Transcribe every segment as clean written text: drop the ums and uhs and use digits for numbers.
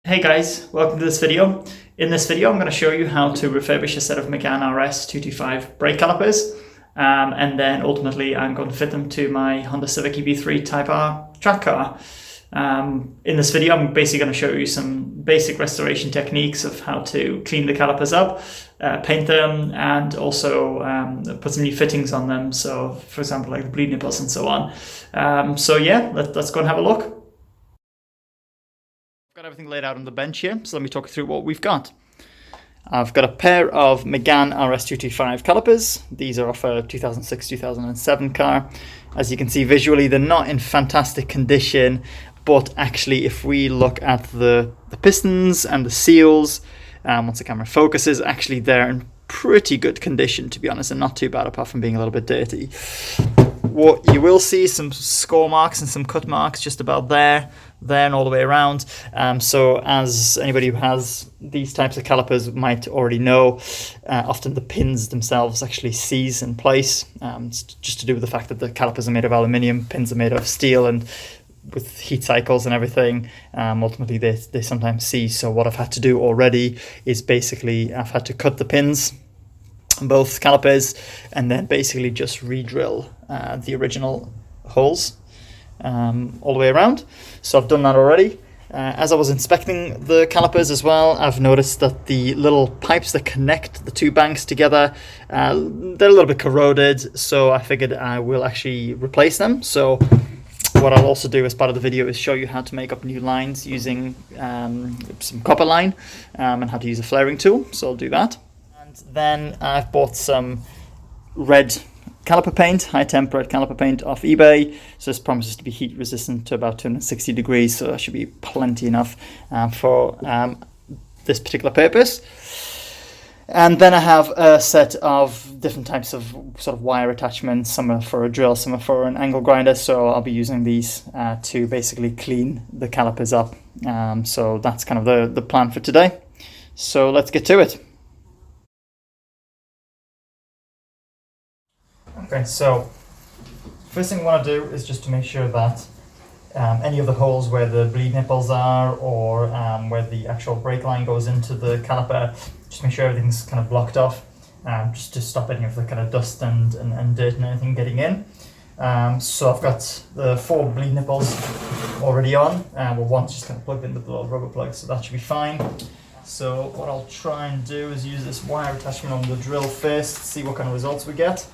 Hey guys, welcome to this video. In this video I'm going to show you how to refurbish a set of Megane RS 225 brake calipers, and then ultimately I'm going to fit them to my Honda Civic EV3 Type R track car. In this video I'm basically going to show you some basic restoration techniques of how to clean the calipers up, paint them, and also put some new fittings on them, so for example like the bleed nipples and so on. So yeah, let's go and have a look. Got everything laid out on the bench here, so let me talk you through what we've got. I've got a pair of Megane RS 225 calipers. These are off a 2006-2007 car. As you can see visually, they're not in fantastic condition, but actually if we look at the pistons and the seals, once the camera focuses, actually they're in pretty good condition, to be honest, and not too bad apart from being a little bit dirty. What you will see some score marks and some cut marks just about there and all the way around. So as anybody who has these types of calipers might already know, often the pins themselves actually seize in place. It's just to do with the fact that the calipers are made of aluminium, pins are made of steel, and with heat cycles and everything, ultimately they sometimes seize. So what I've had to do already is basically I've had to cut the pins on both calipers and then basically just re-drill the original holes all the way around. So I've done that already. As I was inspecting the calipers as well, I've noticed that the little pipes that connect the two banks together, they're a little bit corroded, so I figured I will actually replace them. So what I'll also do as part of the video is show you how to make up new lines using some copper line and how to use a flaring tool, so I'll do that. And then I've bought some red caliper paint, high temp red caliper paint off eBay. So this promises to be heat resistant to about 260 degrees, so that should be plenty enough for this particular purpose. And then I have a set of different types of sort of wire attachments. Some are for a drill, some are for an angle grinder, so I'll be using these to basically clean the calipers up. So that's kind of the plan for today. So let's get to it. Okay, so first thing I want to do is just to make sure that any of the holes where the bleed nipples are, or where the actual brake line goes into the caliper, just make sure everything's kind of blocked off, just to stop any of the kind of dust and dirt and anything getting in. So I've got the 4 bleed nipples already on, well, one's just kind of plugged in with the little rubber plug, so that should be fine. So what I'll try and do is use this wire attachment on the drill first, see what kind of results we get.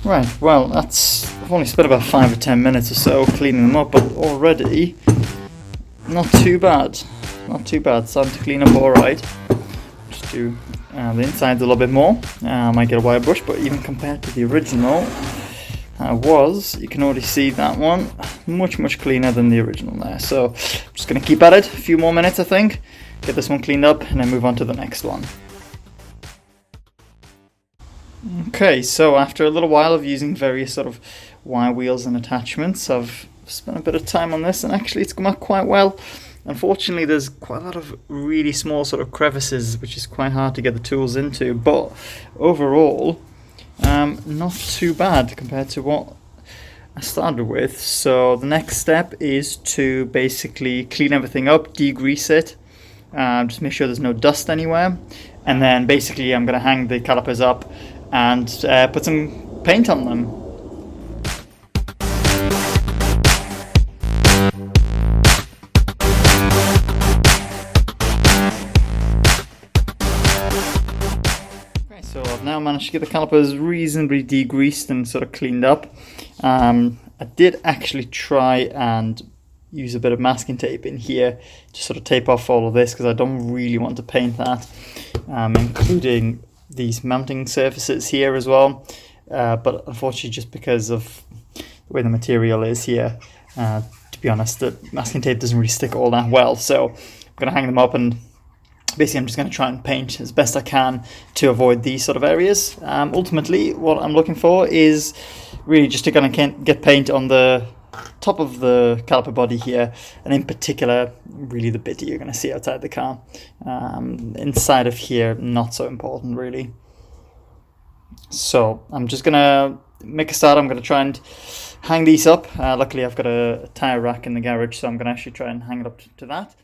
Right, well, I've only spent about 5 or 10 minutes or so cleaning them up, but already not too bad. Not too bad. Starting to clean up alright. Just do the insides a little bit more. I might get a wire brush, but even compared to the original, you can already see that one much cleaner than the original there. So I'm just going to keep at it a few more minutes, I think. Get this one cleaned up and then move on to the next one. Okay, so after a little while of using various sort of wire wheels and attachments, I've spent a bit of time on this and actually it's come out quite well. Unfortunately, there's quite a lot of really small sort of crevices, which is quite hard to get the tools into, but overall, not too bad compared to what I started with. So the next step is to basically clean everything up, degrease it, just make sure there's no dust anywhere, and then basically I'm going to hang the calipers up and put some paint on them. Okay, so I've now managed to get the calipers reasonably degreased and sort of cleaned up. I did actually try and use a bit of masking tape in here to sort of tape off all of this, because I don't really want to paint that, including these mounting surfaces here as well. But unfortunately, just because of the way the material is here, to be honest, the masking tape doesn't really stick all that well. So I'm going to hang them up, and basically I'm just going to try and paint as best I can to avoid these sort of areas. Ultimately, what I'm looking for is really just to kind of get paint on the top of the caliper body here, and in particular really the bit that you're going to see outside the car. Inside of here, not so important really. So I'm just going to make a start. I'm going to try and hang these up. Luckily I've got a tyre rack in the garage, so I'm going to actually try and hang it up to that.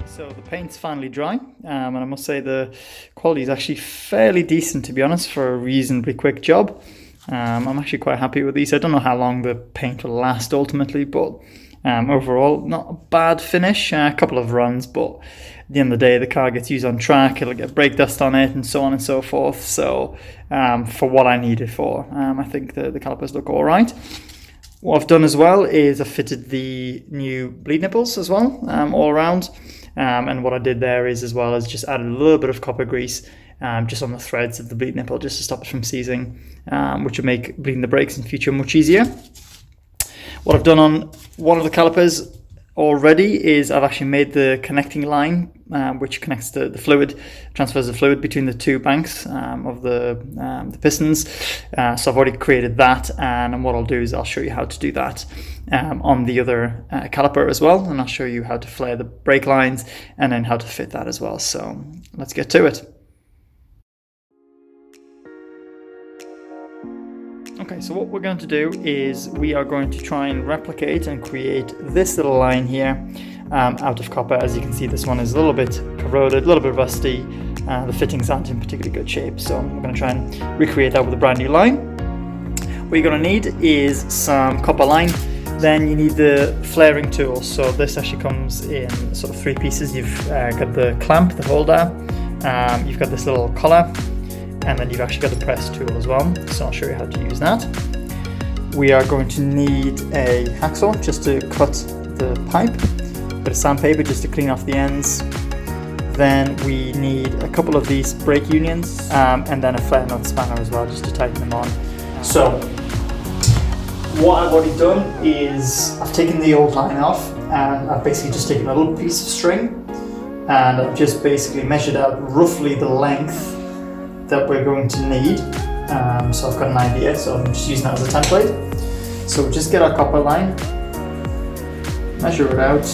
So the paint's finally dry, and I must say the quality is actually fairly decent, to be honest, for a reasonably quick job. I'm actually quite happy with these. I don't know how long the paint will last ultimately, but overall not a bad finish. A couple of runs, but at the end of the day the car gets used on track, it'll get brake dust on it and so on and so forth. So for what I need it for, I think the calipers look all right. What I've done as well is I've fitted the new bleed nipples as well, all around. And what I did there is, as well as just added a little bit of copper grease just on the threads of the bleed nipple, just to stop it from seizing, which will make bleeding the brakes in future much easier. What I've done on one of the calipers already is I've actually made the connecting line, which connects the fluid, transfers the fluid between the two banks of the pistons. So I've already created that, and what I'll do is I'll show you how to do that on the other caliper as well, and I'll show you how to flare the brake lines and then how to fit that as well. So let's get to it. Okay, so what we're going to do is we are going to try and replicate and create this little line here out of copper. As you can see, this one is a little bit corroded, a little bit rusty. The fittings aren't in particularly good shape, so we're going to try and recreate that with a brand new line. What you're going to need is some copper line. Then you need the flaring tool. So this actually comes in sort of three pieces. You've got the clamp, the holder, you've got this little collar, and then you've actually got the press tool as well. So I'll show you how to use that. We are going to need a hacksaw just to cut the pipe, a bit of sandpaper just to clean off the ends. Then we need a couple of these brake unions, and then a flare nut spanner as well, just to tighten them on. So what I've already done is I've taken the old line off, and I've basically just taken a little piece of string, and I've just basically measured out roughly the length that we're going to need. So I've got an idea, so I'm just using that as a template. So just get our copper line, measure it out,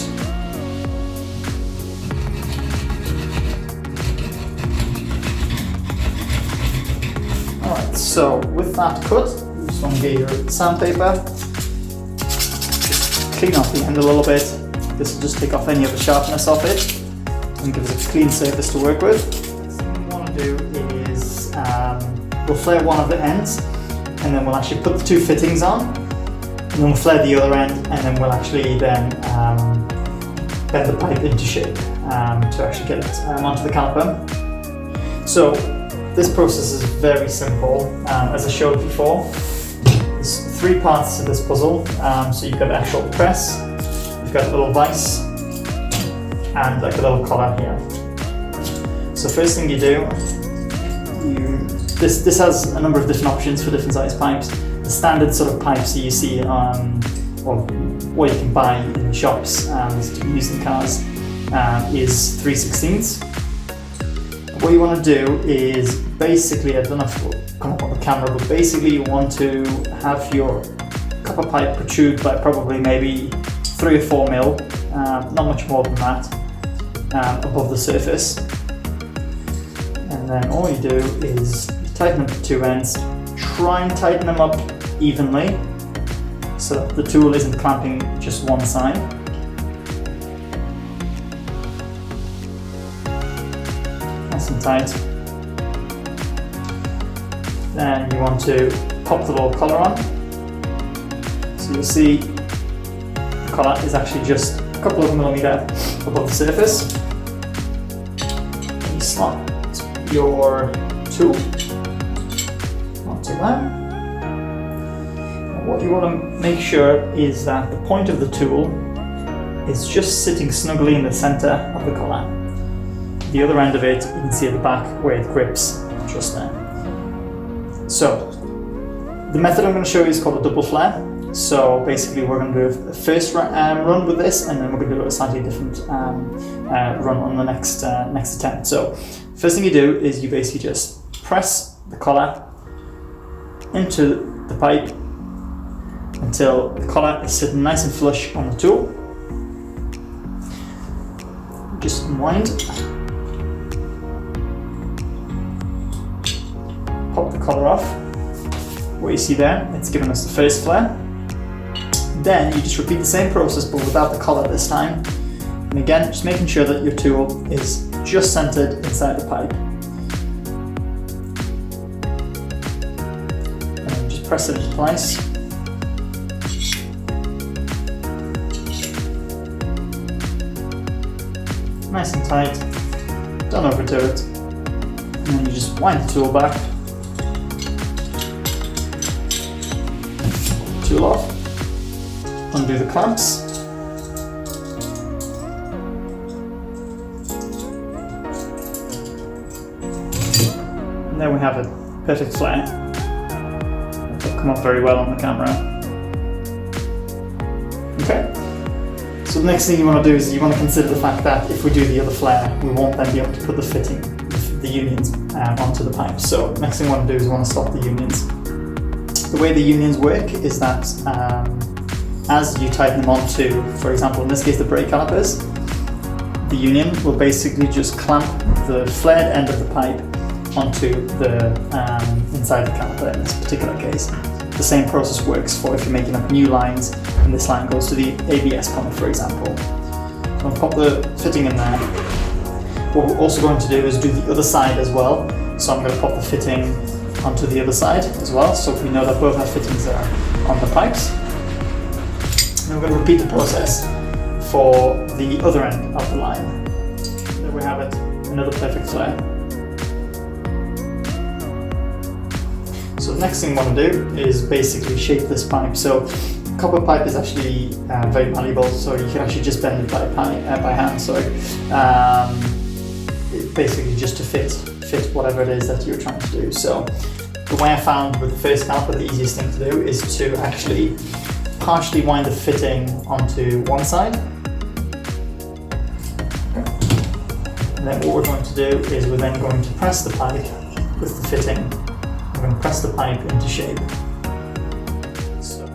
alright, so with that cut, you just want to get your sandpaper, just clean off the end a little bit. This will just take off any of the sharpness off it and give us a clean surface to work with. So what we want to do is we'll flare one of the ends, and then we'll actually put the two fittings on, and then we'll flare the other end, and then we'll actually then bend the pipe into shape to actually get it onto the caliper. So this process is very simple. As I showed before, there's three parts to this puzzle. So you've got the actual press, you've got a little vise, and like a little collar here. So first thing you do, this has a number of different options for different size pipes. The the standard sort of pipes that you see on, or what you can buy in shops to be used in cars is 3/16. What you want to do is basically, I don't know if it'll come up on the camera, but basically you want to have your copper pipe protrude by probably maybe 3 or 4 mil, not much more than that, above the surface. And then all you do is you tighten up the two ends, try and tighten them up evenly so that the tool isn't clamping just one side. Nice and tight. Then you want to pop the little collar on. So you'll see the collar is actually just a couple of millimetres above the surface. You slot your tool onto that. And what you want to make sure is that the point of the tool is just sitting snugly in the centre of the collar. The other end of it, you can see at the back where it grips, just there. So, the method I'm going to show you is called a double flare. So basically we're going to do a first run with this, and then we're going to do a slightly different run on the next attempt. So first thing you do is you basically just press the collar into the pipe until the collar is sitting nice and flush on the tool. Just unwind, pop the collar off. What you see there, it's given us the first flare. Then you just repeat the same process but without the collar this time. And again, just making sure that your tool is just centered inside the pipe. And then just press it into place. Nice and tight. Don't overdo it. And then you just wind the tool back. Tool off. Undo the clamps. And there we have it. Perfect flare. That'll come up very well on the camera. Okay. So the next thing you want to do is you want to consider the fact that if we do the other flare, we won't then be able to put the fitting, the unions onto the pipe. So next thing we want to do is we want to stop the unions. The way the unions work is that as you tighten them onto, for example, in this case, the brake calipers, the union will basically just clamp the flared end of the pipe onto the inside the caliper in this particular case. The same process works for if you're making up new lines and this line goes to the ABS pump, for example. So I'll pop the fitting in there. What we're also going to do is do the other side as well. So I'm going to pop the fitting onto the other side as well, so we know that both our fittings are on the pipes. And we're going to repeat the process for the other end of the line. There we have it, another perfect flare. So the next thing we want to do is basically shape this pipe. So copper pipe is actually very malleable, so you can actually just bend it by hand. Basically just to fit whatever it is that you're trying to do. So the way I found with the first caliper, the easiest thing to do is to actually partially wind the fitting onto one side. And then what we're going to do is we're then going to press the pipe with the fitting. We're going to press the pipe into shape. So.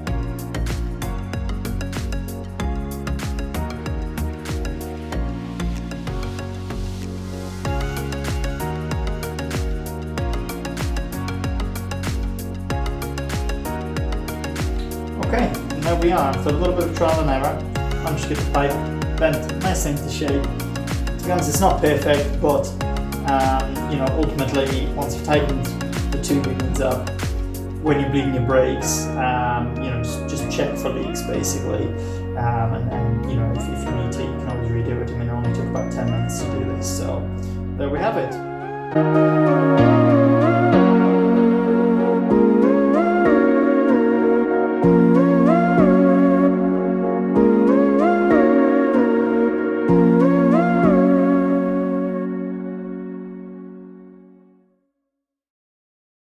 Okay, and there we are. After a little bit of trial and error, managed to get the pipe bent nice into shape. To be honest, it's not perfect, but ultimately, once you've tightened the two unions up, when you're bleeding your brakes, just check for leaks basically, and if you need to, you can always redo it. I mean, it only took about 10 minutes to do this, so there we have it.